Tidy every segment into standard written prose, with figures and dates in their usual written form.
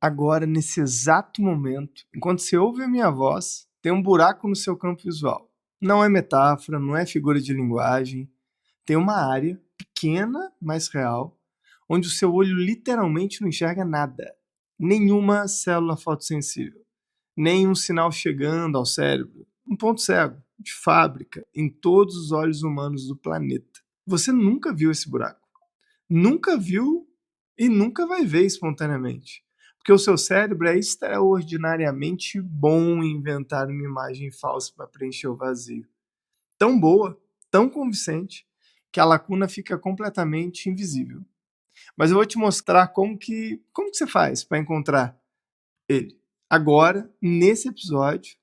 Agora, nesse exato momento, enquanto você ouve a minha voz, tem um buraco no seu campo visual. Não é metáfora, não é figura de linguagem. Tem uma área pequena, mas real, onde o seu olho literalmente não enxerga nada. Nenhuma célula fotossensível, nenhum sinal chegando ao cérebro. Um ponto cego, de fábrica, em todos os olhos humanos do planeta. Você nunca viu esse buraco. Nunca viu e nunca vai ver espontaneamente. Porque o seu cérebro é extraordinariamente bom em inventar uma imagem falsa para preencher o vazio. Tão boa, tão convincente, que a lacuna fica completamente invisível. Mas eu vou te mostrar como que você faz para encontrar ele. Agora, nesse episódio,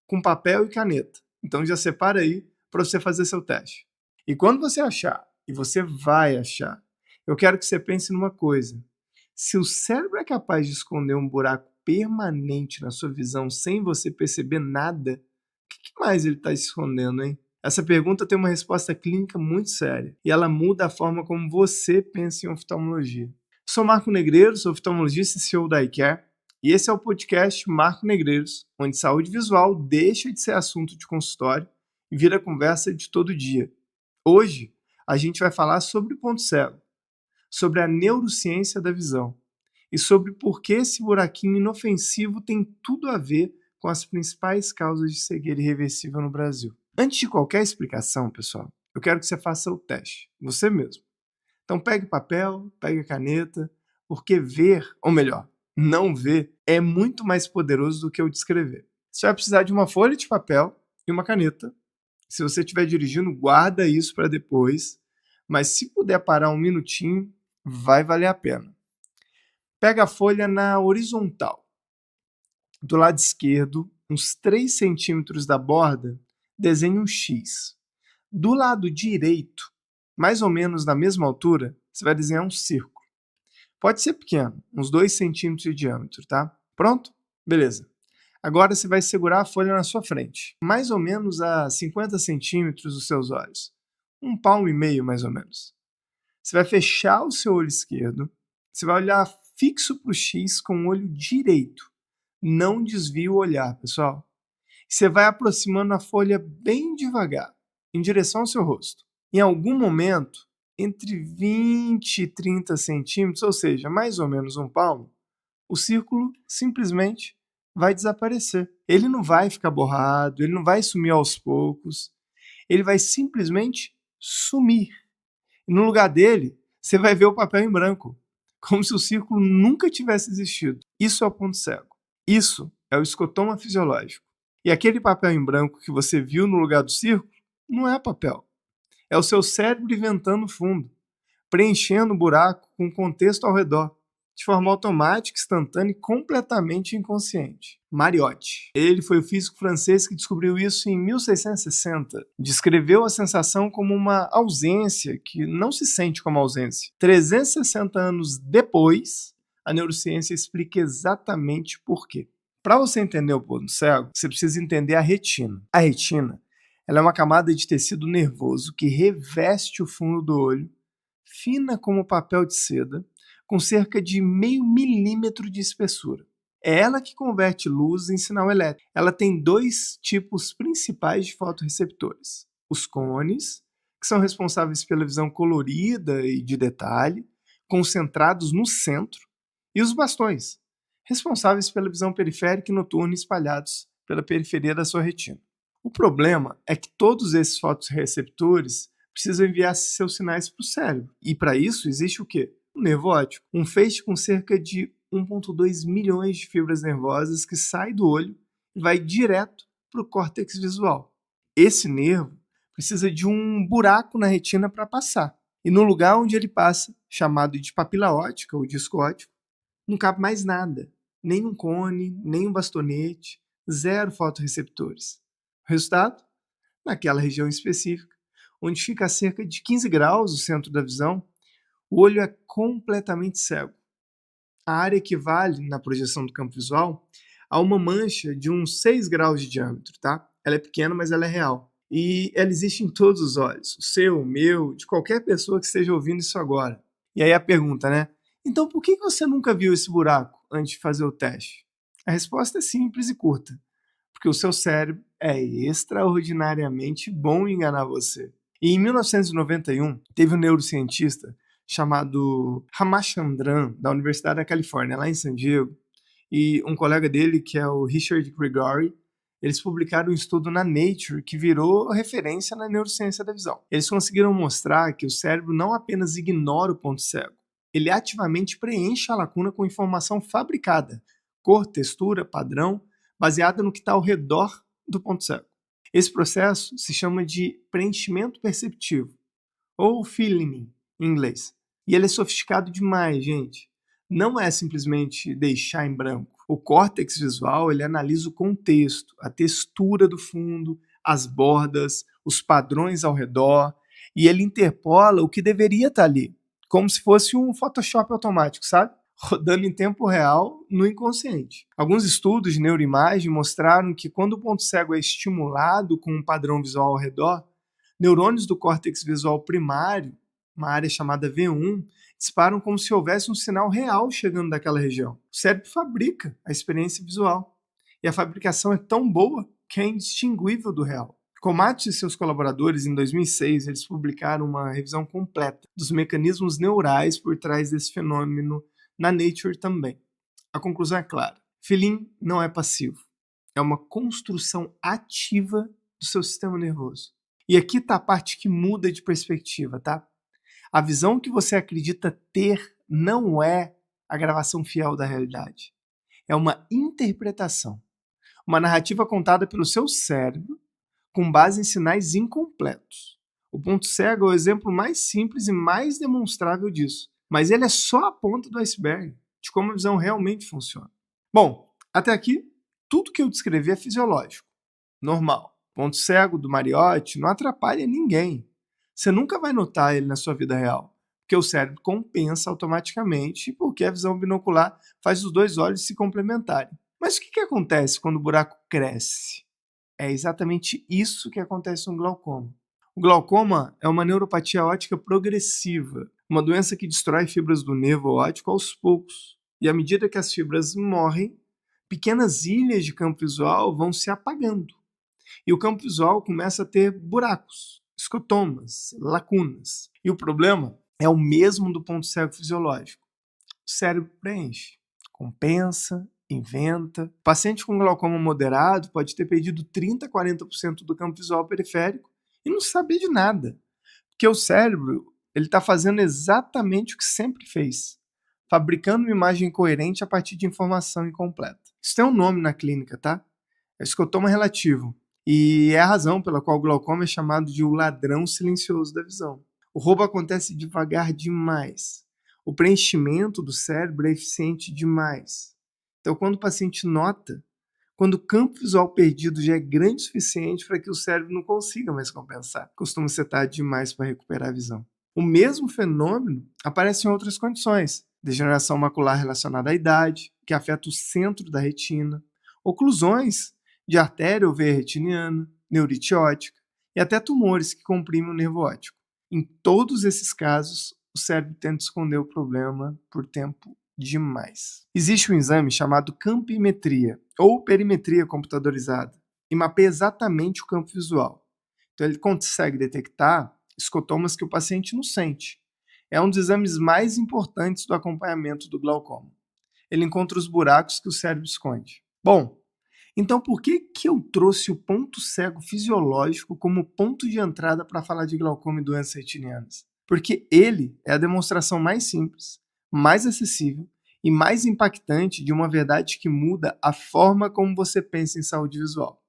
com papel e caneta. Então já separa aí para você fazer seu teste. E quando você achar, e você vai achar, eu quero que você pense numa coisa. Se o cérebro é capaz de esconder um buraco permanente na sua visão sem você perceber nada, o que mais ele está escondendo, hein? Essa pergunta tem uma resposta clínica muito séria e ela muda a forma como você pensa em oftalmologia. Sou Marco Negreiros, sou oftalmologista e CEO da iCare, e esse é o podcast Marco Negreiros, onde saúde visual deixa de ser assunto de consultório e vira conversa de todo dia. Hoje, a gente vai falar sobre o ponto cego, sobre a neurociência da visão e sobre por que esse buraquinho inofensivo tem tudo a ver com as principais causas de cegueira irreversível no Brasil. Antes de qualquer explicação, pessoal, eu quero que você faça o teste, você mesmo. Então pegue papel, pegue caneta, porque ver, ou melhor, não ver, é muito mais poderoso do que o descrever. Você vai precisar de uma folha de papel e uma caneta. Se você estiver dirigindo, guarda isso para depois, mas se puder parar um minutinho, vai valer a pena. Pega a folha na horizontal. Do lado esquerdo, uns 3 centímetros da borda, desenhe um X. Do lado direito, mais ou menos na mesma altura, você vai desenhar um círculo. Pode ser pequeno, uns 2 centímetros de diâmetro, tá? Pronto? Beleza. Agora você vai segurar a folha na sua frente, mais ou menos a 50 centímetros dos seus olhos. 1,5 palmo mais ou menos. Você vai fechar o seu olho esquerdo, você vai olhar fixo para o X com o olho direito. Não desvie o olhar, pessoal. Você vai aproximando a folha bem devagar, em direção ao seu rosto. Em algum momento, entre 20 e 30 centímetros, ou seja, mais ou menos 1 palmo, o círculo simplesmente vai desaparecer. Ele não vai ficar borrado, ele não vai sumir aos poucos, ele vai simplesmente sumir. E no lugar dele, você vai ver o papel em branco, como se o círculo nunca tivesse existido. Isso é o ponto cego. Isso é o escotoma fisiológico. E aquele papel em branco que você viu no lugar do círculo não é papel. É o seu cérebro inventando fundo, preenchendo o buraco com o contexto ao redor, de forma automática, instantânea e completamente inconsciente. Mariotti. Ele foi o físico francês que descobriu isso em 1660. Descreveu a sensação como uma ausência que não se sente como ausência. 360 anos depois, a neurociência explica exatamente por quê. Para você entender o ponto cego, você precisa entender a retina. A retina, ela é uma camada de tecido nervoso que reveste o fundo do olho, fina como papel de seda, com cerca de 0,5 milímetro de espessura. É ela que converte luz em sinal elétrico. Ela tem 2 tipos principais de fotorreceptores. Os cones, que são responsáveis pela visão colorida e de detalhe, concentrados no centro, e os bastões, responsáveis pela visão periférica e noturna espalhados pela periferia da sua retina. O problema é que todos esses fotorreceptores precisam enviar seus sinais para o cérebro. E para isso existe o quê? Um nervo óptico, um feixe com cerca de 1,2 milhões de fibras nervosas que sai do olho e vai direto para o córtex visual. Esse nervo precisa de um buraco na retina para passar. E no lugar onde ele passa, chamado de papila óptica ou disco óptico, não cabe mais nada. Nem um cone, nem um bastonete, 0 fotorreceptores. O resultado? Naquela região específica, onde fica a cerca de 15 graus o centro da visão, o olho é completamente cego. A área equivale, na projeção do campo visual, a uma mancha de uns 6 graus de diâmetro, tá? Ela é pequena, mas ela é real. E ela existe em todos os olhos, o seu, o meu, de qualquer pessoa que esteja ouvindo isso agora. E aí a pergunta, né? Então por que você nunca viu esse buraco antes de fazer o teste? A resposta é simples e curta, porque o seu cérebro é extraordinariamente bom em enganar você. E em 1991, teve um neurocientista chamado Ramachandran, da Universidade da Califórnia, lá em San Diego, e um colega dele, que é o Richard Grigori, eles publicaram um estudo na Nature que virou referência na neurociência da visão. Eles conseguiram mostrar que o cérebro não apenas ignora o ponto cego, ele ativamente preenche a lacuna com informação fabricada, cor, textura, padrão, baseada no que está ao redor do ponto cego. Esse processo se chama de preenchimento perceptivo, ou feeling em inglês. E ele é sofisticado demais, gente. Não é simplesmente deixar em branco. O córtex visual, ele analisa o contexto, a textura do fundo, as bordas, os padrões ao redor, e ele interpola o que deveria estar ali, como se fosse um Photoshop automático, sabe? Rodando em tempo real no inconsciente. Alguns estudos de neuroimagem mostraram que quando o ponto cego é estimulado com um padrão visual ao redor, neurônios do córtex visual primário, uma área chamada V1, disparam como se houvesse um sinal real chegando daquela região. O cérebro fabrica a experiência visual. E a fabricação é tão boa que é indistinguível do real. Komatsu e seus colaboradores, em 2006, eles publicaram uma revisão completa dos mecanismos neurais por trás desse fenômeno na Nature também. A conclusão é clara. Feeling não é passivo. É uma construção ativa do seu sistema nervoso. E aqui está a parte que muda de perspectiva, tá? A visão que você acredita ter não é a gravação fiel da realidade. É uma interpretação. Uma narrativa contada pelo seu cérebro com base em sinais incompletos. O ponto cego é o exemplo mais simples e mais demonstrável disso. Mas ele é só a ponta do iceberg de como a visão realmente funciona. Bom, até aqui, tudo que eu descrevi é fisiológico, normal. Ponto cego do Mariotti não atrapalha ninguém. Você nunca vai notar ele na sua vida real, porque o cérebro compensa automaticamente e porque a visão binocular faz os dois olhos se complementarem. Mas o que acontece quando o buraco cresce? É exatamente isso que acontece no glaucoma. O glaucoma é uma neuropatia óptica progressiva, uma doença que destrói fibras do nervo óptico aos poucos. E à medida que as fibras morrem, pequenas ilhas de campo visual vão se apagando. E o campo visual começa a ter buracos, escotomas, lacunas. E o problema é o mesmo do ponto cego fisiológico. O cérebro preenche, compensa, inventa. O paciente com glaucoma moderado pode ter perdido 30% a 40% do campo visual periférico e não saber de nada. Porque o cérebro está fazendo exatamente o que sempre fez, fabricando uma imagem coerente a partir de informação incompleta. Isso tem um nome na clínica, tá? É escotoma relativo. E é a razão pela qual o glaucoma é chamado de o ladrão silencioso da visão. O roubo acontece devagar demais. O preenchimento do cérebro é eficiente demais. Então, quando o paciente nota, quando o campo visual perdido já é grande o suficiente para que o cérebro não consiga mais compensar, costuma ser tarde demais para recuperar a visão. O mesmo fenômeno aparece em outras condições. Degeneração macular relacionada à idade, que afeta o centro da retina, oclusões de artéria ou veia retiniana, neurite óptica e até tumores que comprimem o nervo óptico. Em todos esses casos, o cérebro tenta esconder o problema por tempo demais. Existe um exame chamado campimetria ou perimetria computadorizada e mapeia exatamente o campo visual. Então ele consegue detectar escotomas que o paciente não sente. É um dos exames mais importantes do acompanhamento do glaucoma. Ele encontra os buracos que o cérebro esconde. Bom, então por que eu trouxe o ponto cego fisiológico como ponto de entrada para falar de glaucoma e doenças retinianas? Porque ele é a demonstração mais simples, mais acessível e mais impactante de uma verdade que muda a forma como você pensa em saúde visual.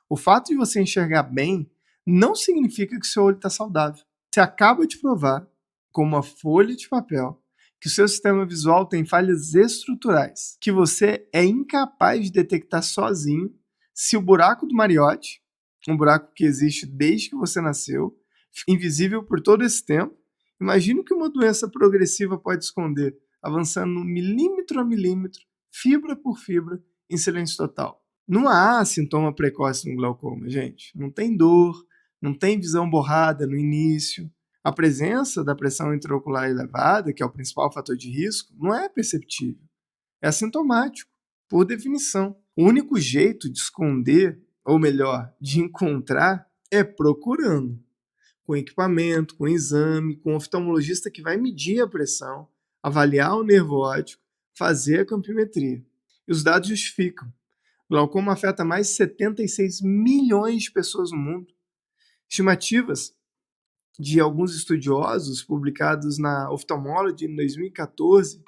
O fato de você enxergar bem não significa que seu olho está saudável. Você acaba de provar, com uma folha de papel, que o seu sistema visual tem falhas estruturais, que você é incapaz de detectar sozinho se o buraco do Mariotti, um buraco que existe desde que você nasceu, invisível por todo esse tempo, imagine o que uma doença progressiva pode esconder, avançando milímetro a milímetro, fibra por fibra, em silêncio total. Não há sintoma precoce no glaucoma, gente. Não tem dor, não tem visão borrada no início. A presença da pressão intraocular elevada, que é o principal fator de risco, não é perceptível. é assintomático, por definição. O único jeito de esconder, ou melhor, de encontrar, é procurando. Com equipamento, com exame, com oftalmologista que vai medir a pressão, avaliar o nervo óptico, fazer a campimetria. E os dados justificam. O glaucoma afeta mais de 76 milhões de pessoas no mundo. Estimativas de alguns estudiosos publicados na Ophthalmology em 2014,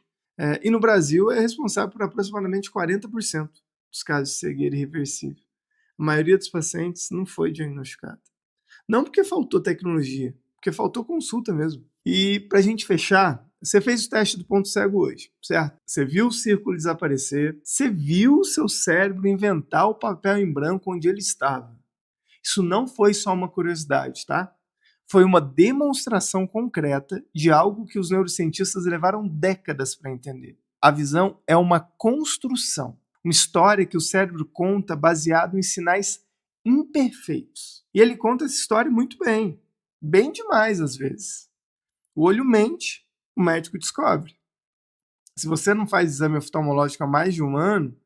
e no Brasil é responsável por aproximadamente 40% dos casos de cegueira irreversível. A maioria dos pacientes não foi diagnosticada. Não porque faltou tecnologia, porque faltou consulta mesmo. E para a gente fechar, você fez o teste do ponto cego hoje, certo? Você viu o círculo desaparecer, você viu o seu cérebro inventar o papel em branco onde ele estava. Isso não foi só uma curiosidade, tá? Foi uma demonstração concreta de algo que os neurocientistas levaram décadas para entender. A visão é uma construção, uma história que o cérebro conta baseado em sinais imperfeitos. E ele conta essa história muito bem, bem demais às vezes. O olho mente, o médico descobre. Se você não faz exame oftalmológico há mais de um ano,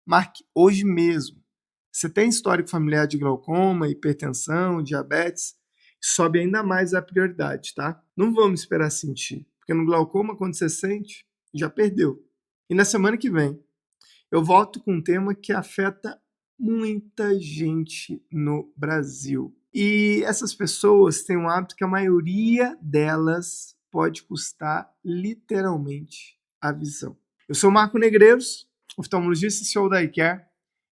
marque hoje mesmo. Você tem histórico familiar de glaucoma, hipertensão, diabetes, sobe ainda mais a prioridade, tá? Não vamos esperar sentir, porque no glaucoma, quando você sente, já perdeu. E na semana que vem, eu volto com um tema que afeta muita gente no Brasil. E essas pessoas têm um hábito que a maioria delas pode custar literalmente a visão. Eu sou Marco Negreiros, oftalmologista e CEO da iCare,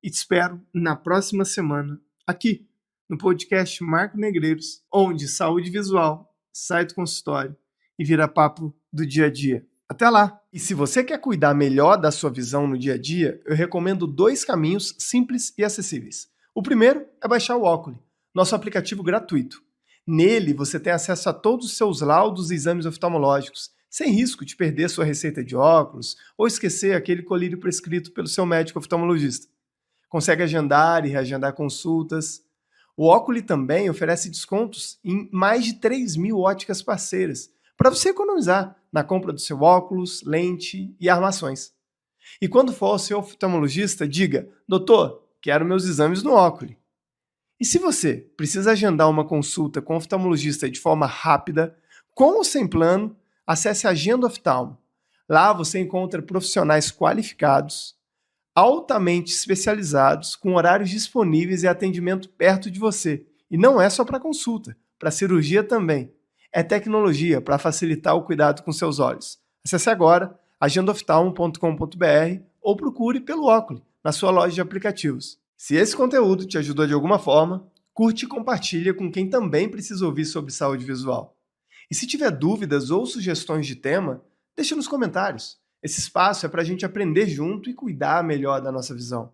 e te espero na próxima semana aqui no podcast Marco Negreiros, onde saúde visual sai do consultório e vira papo do dia a dia. Até lá! E se você quer cuidar melhor da sua visão no dia a dia, eu recomendo 2 caminhos simples e acessíveis. O primeiro é baixar o Oculy, nosso aplicativo gratuito. Nele você tem acesso a todos os seus laudos e exames oftalmológicos, sem risco de perder sua receita de óculos ou esquecer aquele colírio prescrito pelo seu médico oftalmologista. Consegue agendar e reagendar consultas. O Oculy também oferece descontos em mais de 3.000 óticas parceiras, para você economizar na compra do seu óculos, lente e armações. E quando for ao seu oftalmologista, diga: doutor, quero meus exames no Oculy. E se você precisa agendar uma consulta com o oftalmologista de forma rápida, com ou sem plano, acesse a Agenda Oftalmo. Lá você encontra profissionais qualificados, altamente especializados, com horários disponíveis e atendimento perto de você. E não é só para consulta, para cirurgia também. É tecnologia para facilitar o cuidado com seus olhos. Acesse agora agendaoftalmo.com.br ou procure pelo Oculy na sua loja de aplicativos. Se esse conteúdo te ajudou de alguma forma, curte e compartilha com quem também precisa ouvir sobre saúde visual. E se tiver dúvidas ou sugestões de tema, deixe nos comentários. Esse espaço é para a gente aprender junto e cuidar melhor da nossa visão.